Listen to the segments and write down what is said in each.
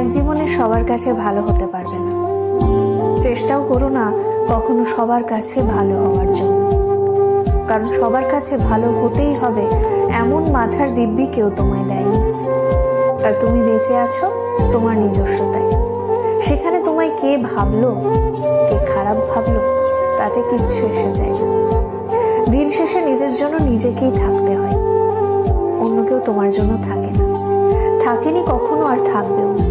এক জীবনে সবার কাছে ভালো হতে পারবে না, চেষ্টাও করো না কখনো সবার কাছে ভালো হওয়ার জন্য, কারণ সবার কাছে ভালো হতেই হবে এমন মাথার দিব্যি কেউ তোমায় দেয়নি। আর তুমি বেঁচে আছো তোমার নিজস্বতায়। সেখানে তোমায় কে ভাবলো, কে খারাপ ভাবলো, তাতে কিচ্ছু এসে যায় না। দিন শেষে নিজের জন্য নিজেকেই থাকতে হয়, অন্য কেউ তোমার জন্য থাকে না, থাকেনি কখনো, আর থাকবেও না।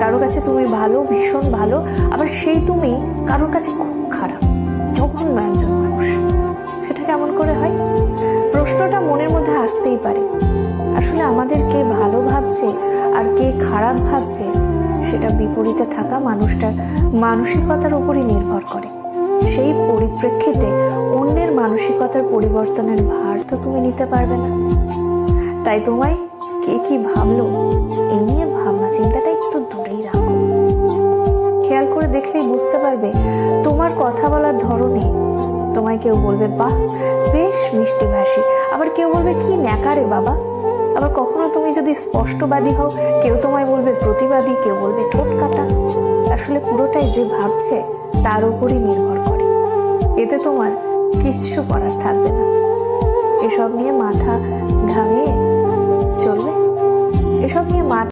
কারো কাছে তুমি ভালো, ভীষণ ভালো, আবার সেই তুমি কারোর কাছে খুব খারাপ, জঘন্য একজন মানুষ। সেটা কেমন করে হয়? প্রশ্নটা মনের মধ্যে আসতেই পারে। আসলে আমাদের কে ভালো ভাবছে আর কে খারাপ ভাবছে সেটা বিপরীতে থাকা মানুষটার মানসিকতার উপরই নির্ভর করে। সেই পরিপ্রেক্ষিতে অন্যের মানসিকতার পরিবর্তনের ভার তো তুমি নিতে পারবে না। তাই তোমায় কে কি ভাবলো এই নিয়ে ভাবনা চিন্তাটা একটু দূরেই রাখো। খেয়াল করে দেখলেই বুঝতে পারবে তোমার কথা বলার ধরনে তোমায় কেউ বলবে বাহ বেশ মিষ্টি ভাষী, আবার কেউ বলবে কি ন্যাকারে বাবা। আবার কখনো তুমি যদি স্পষ্টবাদী হও, কেউ তোমায় বলবে প্রতিবাদী, কেউ বলবে ঠোঁট কাটা। আসলে পুরোটাই যে ভাবছে তার উপরই নির্ভর করে। এতে তোমার কিচ্ছু করার থাকবে না। এসব নিয়ে মাথা ঘামিয়ে চলবে, এসব নিয়ে মাথা